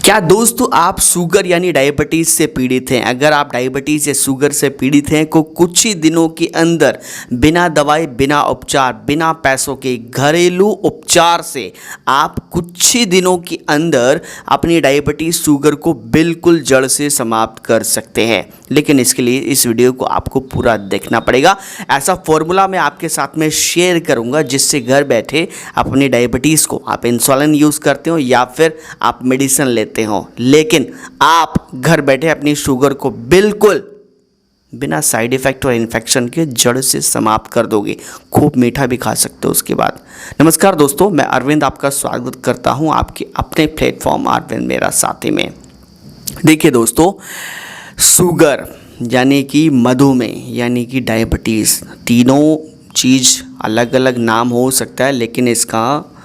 क्या दोस्तों आप शुगर यानी डायबिटीज़ से पीड़ित हैं? अगर आप डायबिटीज़ या शुगर से पीड़ित हैं तो कुछ ही दिनों के अंदर बिना दवाई, बिना उपचार, बिना पैसों के घरेलू उपचार से आप कुछ ही दिनों के अंदर अपनी डायबिटीज़ शुगर को बिल्कुल जड़ से समाप्त कर सकते हैं। लेकिन इसके लिए इस वीडियो को आपको पूरा देखना पड़ेगा। ऐसा फॉर्मूला मैं आपके साथ में शेयर करूंगा जिससे घर बैठे अपनी डायबिटीज़ को, आप इंसुलिन यूज़ करते हो या फिर आप मेडिसिन लेते हो, लेकिन आप घर बैठे अपनी शुगर को बिल्कुल बिना साइड इफ़ेक्ट और इन्फेक्शन के जड़ से समाप्त कर दोगे। खूब मीठा भी खा सकते हो उसके बाद। नमस्कार दोस्तों, मैं अरविंद आपका स्वागत करता हूं आपके अपने प्लेटफॉर्म अरविंद मेरा साथी में। देखिए दोस्तों, शुगर यानी कि मधुमेह यानी कि डायबिटीज़, तीनों चीज़ अलग अलग नाम हो सकता है, लेकिन इसका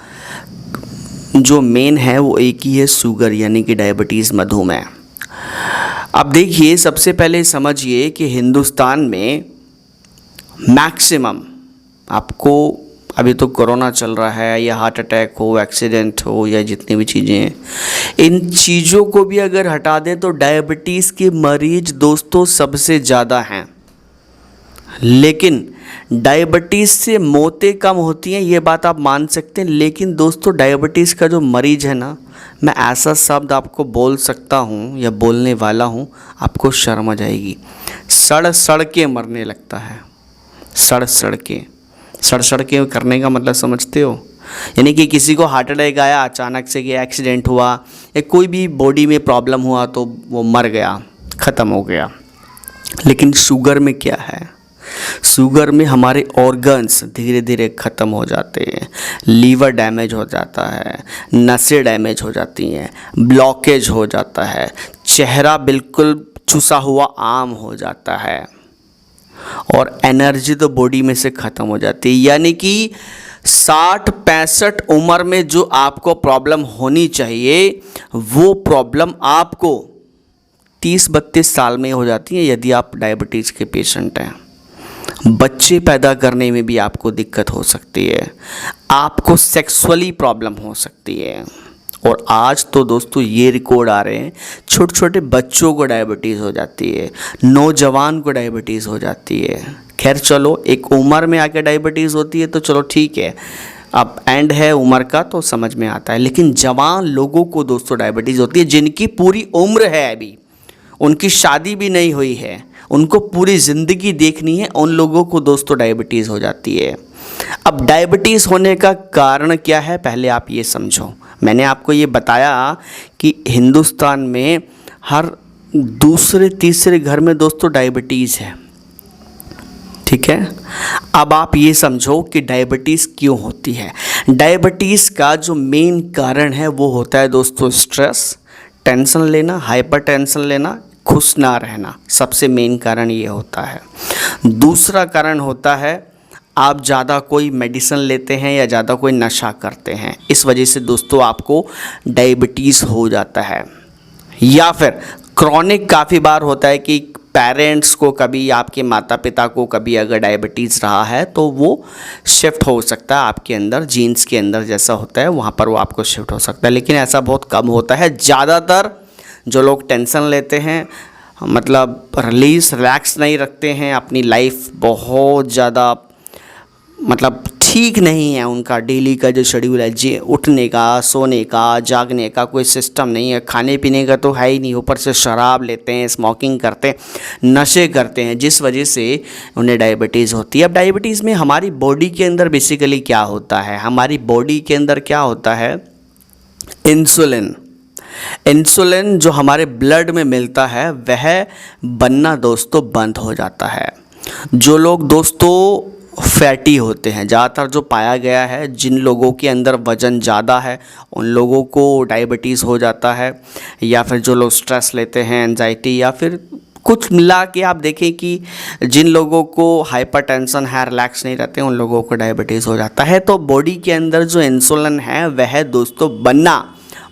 जो मेन है वो एक ही है, शुगर यानी कि डायबिटीज़, मधुमेह। अब देखिए, सबसे पहले समझिए कि हिंदुस्तान में मैक्सिमम आपको, अभी तो कोरोना चल रहा है या हार्ट अटैक हो, एक्सीडेंट हो या जितनी भी चीज़ें हैं, इन चीज़ों को भी अगर हटा दें तो डायबिटीज़ के मरीज दोस्तों सबसे ज़्यादा हैं। लेकिन डायबिटीज़ से मौतें कम होती हैं, ये बात आप मान सकते हैं। लेकिन दोस्तों, डायबिटीज़ का जो मरीज है ना, मैं ऐसा शब्द आपको बोल सकता हूँ या बोलने वाला हूँ, आपको शर्म आ जाएगी। सड़ सड़ के मरने लगता है। सड़ सड़ के करने का मतलब समझते हो? यानी कि किसी को हार्ट अटैक आया अचानक से, कि एक्सीडेंट हुआ या कोई भी बॉडी में प्रॉब्लम हुआ तो वो मर गया, ख़त्म हो गया। लेकिन शुगर में क्या है? शुगर में हमारे ऑर्गन्स धीरे धीरे ख़त्म हो जाते हैं, लीवर डैमेज हो जाता है, नसें डैमेज हो जाती हैं, ब्लॉकेज हो जाता है, चेहरा बिल्कुल चुसा हुआ आम हो जाता है और एनर्जी तो बॉडी में से ख़त्म हो जाती है। यानी कि 60-65 उम्र में जो आपको प्रॉब्लम होनी चाहिए वो प्रॉब्लम आपको 30-32 साल में हो जाती है यदि आप डायबिटीज़ के पेशेंट हैं। बच्चे पैदा करने में भी आपको दिक्कत हो सकती है, आपको सेक्सुअली प्रॉब्लम हो सकती है। और आज तो दोस्तों ये रिकॉर्ड आ रहे हैं, छोटे छोटे बच्चों को डायबिटीज़ हो जाती है, नौजवान को डायबिटीज़ हो जाती है। खैर चलो, एक उम्र में आके डायबिटीज़ होती है तो चलो ठीक है, अब एंड है उम्र का तो समझ में आता है। लेकिन जवान लोगों को दोस्तों डायबिटीज़ होती है, जिनकी पूरी उम्र है, अभी उनकी शादी भी नहीं हुई है, उनको पूरी ज़िंदगी देखनी है, उन लोगों को दोस्तों डायबिटीज़ हो जाती है। अब डायबिटीज़ होने का कारण क्या है, पहले आप ये समझो। मैंने आपको ये बताया कि हिंदुस्तान में हर दूसरे तीसरे घर में दोस्तों डायबिटीज़ है, ठीक है। अब आप ये समझो कि डायबिटीज़ क्यों होती है। डायबिटीज़ का जो मेन कारण है वो होता है दोस्तों स्ट्रेस, टेंशन लेना, हाइपर टेंशन लेना, खुश ना रहना। सबसे मेन कारण ये होता है। दूसरा कारण होता है आप ज़्यादा कोई मेडिसिन लेते हैं या ज़्यादा कोई नशा करते हैं, इस वजह से दोस्तों आपको डायबिटीज़ हो जाता है। या फिर क्रॉनिक काफ़ी बार होता है कि पेरेंट्स को, कभी आपके माता पिता को कभी अगर डायबिटीज़ रहा है तो वो शिफ्ट हो सकता है आपके अंदर, जीन्स के अंदर जैसा होता है वहाँ पर वो आपको शिफ्ट हो सकता है। लेकिन ऐसा बहुत कम होता है। ज़्यादातर जो लोग टेंशन लेते हैं, मतलब रिलैक्स नहीं रखते हैं, अपनी लाइफ बहुत ज़्यादा मतलब ठीक नहीं है, उनका डेली का जो शेड्यूल है, जे उठने का, सोने का, जागने का कोई सिस्टम नहीं है, खाने पीने का तो है ही नहीं, ऊपर से शराब लेते हैं, स्मोकिंग करते हैं, नशे करते हैं, जिस वजह से उन्हें डायबिटीज़ होती है। अब डायबिटीज़ में हमारी बॉडी के अंदर बेसिकली क्या होता है, हमारी बॉडी के अंदर क्या होता है, इंसुलिन जो हमारे ब्लड में मिलता है वह बनना दोस्तों बंद हो जाता है। जो लोग दोस्तों फैटी होते हैं, ज़्यादातर जो पाया गया है, जिन लोगों के अंदर वज़न ज़्यादा है उन लोगों को डायबिटीज़ हो जाता है। या फिर जो लोग स्ट्रेस लेते हैं, एंजाइटी, या फिर कुछ मिला के आप देखें कि जिन लोगों को हाइपर टेंशन है, रिलैक्स नहीं रहते, उन लोगों को डायबिटीज़ हो जाता है। तो बॉडी के अंदर जो इंसुलिन है वह दोस्तों बनना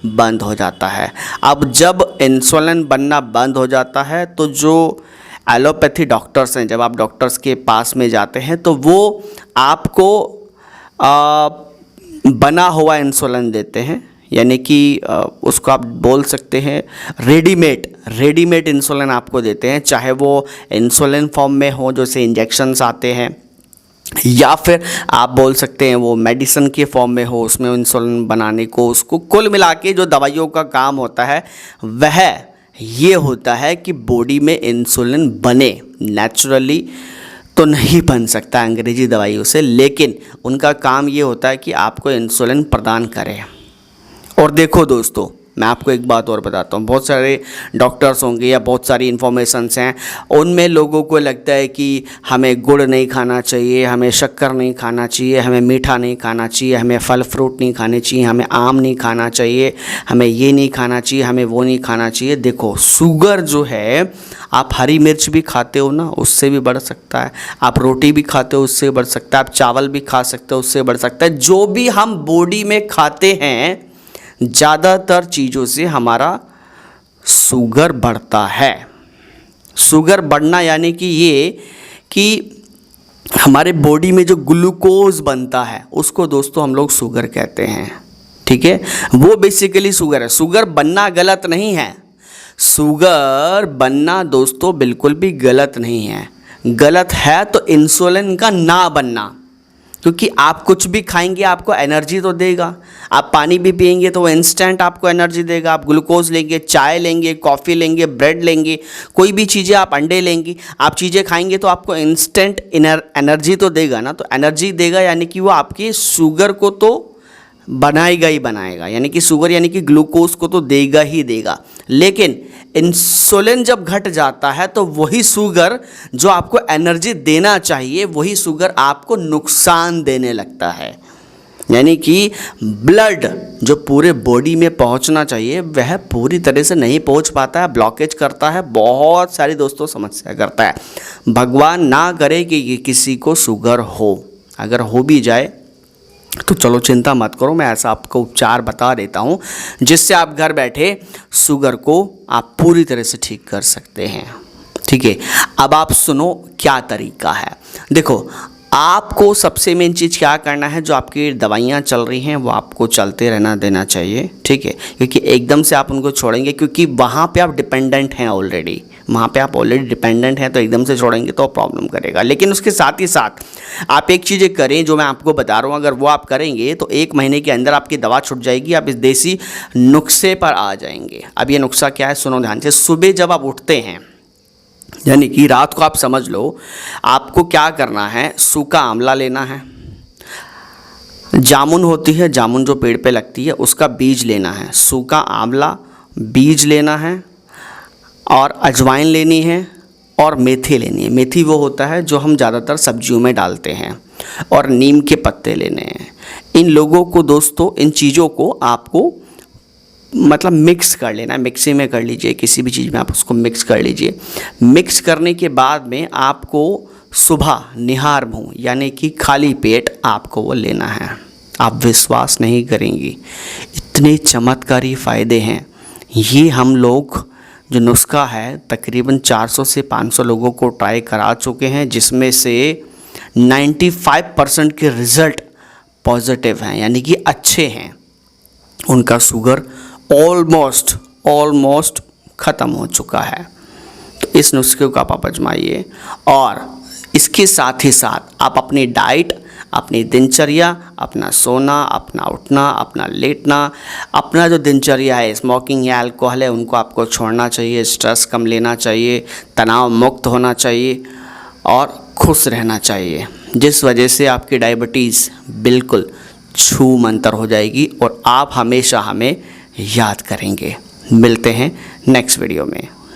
बंद हो जाता है। अब जब इंसुलिन बनना बंद हो जाता है तो जो एलोपैथी डॉक्टर्स हैं, जब आप डॉक्टर्स के पास में जाते हैं तो वो आपको बना हुआ इंसुलिन देते हैं, यानी कि उसको आप बोल सकते हैं रेडीमेड इंसुलिन आपको देते हैं, चाहे वो इंसुलिन फॉर्म में हो जैसे इंजेक्शन्स आते हैं, या फिर आप बोल सकते हैं वो मेडिसिन के फॉर्म में हो, उसमें इंसुलिन बनाने को, उसको कुल मिला के जो दवाइयों का काम होता है वह ये होता है कि बॉडी में इंसुलिन बने। नेचुरली तो नहीं बन सकता अंग्रेजी दवाइयों से, लेकिन उनका काम ये होता है कि आपको इंसुलिन प्रदान करें। और देखो दोस्तों, मैं आपको एक बात और बताता हूँ, बहुत सारे डॉक्टर्स होंगे या बहुत सारी इन्फॉर्मेशंस हैं, उनमें लोगों को लगता है कि हमें गुड़ नहीं खाना चाहिए, हमें शक्कर नहीं खाना चाहिए, हमें मीठा नहीं खाना चाहिए, हमें फल फ्रूट नहीं खाने चाहिए, हमें आम नहीं खाना चाहिए, हमें ये नहीं खाना चाहिए, हमें वो नहीं खाना चाहिए। देखो, शुगर जो है, आप हरी मिर्च भी खाते हो ना, उससे भी बढ़ सकता है, आप रोटी भी खाते हो उससे बढ़ सकता है, आप चावल भी खा सकते हो उससे बढ़ सकता है। जो भी हम बॉडी में खाते हैं, ज़्यादातर चीज़ों से हमारा शुगर बढ़ता है। शुगर बढ़ना यानी कि ये कि हमारे बॉडी में जो ग्लूकोज बनता है उसको दोस्तों हम लोग शुगर कहते हैं, ठीक है। वो बेसिकली शुगर है। शुगर बनना गलत नहीं है, शुगर बनना दोस्तों बिल्कुल भी गलत नहीं है। गलत है तो इंसुलिन का ना बनना, क्योंकि आप कुछ भी खाएंगे आपको एनर्जी तो देगा। आप पानी भी पिएंगे तो वो इंस्टेंट आपको एनर्जी देगा। आप ग्लूकोज लेंगे, चाय लेंगे, कॉफ़ी लेंगे, ब्रेड लेंगे, कोई भी चीज़ें, आप अंडे लेंगे, आप चीज़ें खाएंगे तो आपको इंस्टेंट एनर्जी तो देगा ना। तो एनर्जी देगा यानी कि वो आपकी शुगर को तो बनाएगा ही बनाएगा, यानी कि शुगर यानी कि ग्लूकोज को तो देगा ही देगा। लेकिन इंसुलिन जब घट जाता है तो वही शुगर जो आपको एनर्जी देना चाहिए, वही शुगर आपको नुकसान देने लगता है। यानी कि ब्लड जो पूरे बॉडी में पहुंचना चाहिए वह पूरी तरह से नहीं पहुंच पाता है, ब्लॉकेज करता है, बहुत सारी दोस्तों समस्या करता है। भगवान ना करे कि किसी को शुगर हो, अगर हो भी जाए तो चलो चिंता मत करो, मैं ऐसा आपको उपचार बता देता हूँ जिससे आप घर बैठे शुगर को आप पूरी तरह से ठीक कर सकते हैं, ठीक है। अब आप सुनो क्या तरीका है। देखो, आपको सबसे मेन चीज़ क्या करना है, जो आपकी दवाइयाँ चल रही हैं वो आपको चलते रहना देना चाहिए, ठीक है। क्योंकि एकदम से आप उनको छोड़ेंगे, क्योंकि वहाँ पे आप डिपेंडेंट हैं ऑलरेडी, वहाँ पे आप ऑलरेडी डिपेंडेंट हैं, तो एकदम से छोड़ेंगे तो प्रॉब्लम करेगा। लेकिन उसके साथ ही साथ आप एक चीज़ें करें जो मैं आपको बता रहा हूँ, अगर वो आप करेंगे तो 1 महीने के अंदर आपकी दवा छूट जाएगी, आप इस देसी नुस्खे पर आ जाएंगे। अब ये नुस्खा क्या है, सुनो ध्यान से। सुबह जब आप उठते हैं, यानी कि रात को आप समझ लो, आपको क्या करना है, सूखा आंवला लेना है, जामुन होती है, जामुन जो पेड़ पे लगती है उसका बीज लेना है, सूखा आंवला बीज लेना है, और अजवाइन लेनी है, और मेथी लेनी है। मेथी वो होता है जो हम ज़्यादातर सब्जियों में डालते हैं, और नीम के पत्ते लेने हैं। इन लोगों को दोस्तों, इन चीज़ों को आपको मतलब मिक्स कर लेना है, मिक्सी में कर लीजिए, किसी भी चीज़ में आप उसको मिक्स कर लीजिए। मिक्स करने के बाद में आपको सुबह निहार मुँह यानी कि खाली पेट आपको वो लेना है। आप विश्वास नहीं करेंगी, इतने चमत्कारी फ़ायदे हैं। ये हम लोग जो नुस्खा है तकरीबन 400 से 500 लोगों को ट्राई करा चुके हैं, जिसमें से 95% के रिज़ल्ट पॉजिटिव हैं, यानी कि अच्छे हैं। उनका शुगर ऑलमोस्ट ख़त्म हो चुका है। तो इस नुस्खे को आप आजमाइए, और इसके साथ ही साथ आप अपनी डाइट, अपनी दिनचर्या, अपना सोना, अपना उठना, अपना लेटना, अपना जो दिनचर्या है, स्मोकिंग या अल्कोहल है, उनको आपको छोड़ना चाहिए, स्ट्रेस कम लेना चाहिए, तनाव मुक्त होना चाहिए और खुश रहना चाहिए, जिस वजह से आपकी डायबिटीज़ बिल्कुल छू मंतर हो जाएगी और आप हमेशा हमें याद करेंगे। मिलते हैं नेक्स्ट वीडियो में।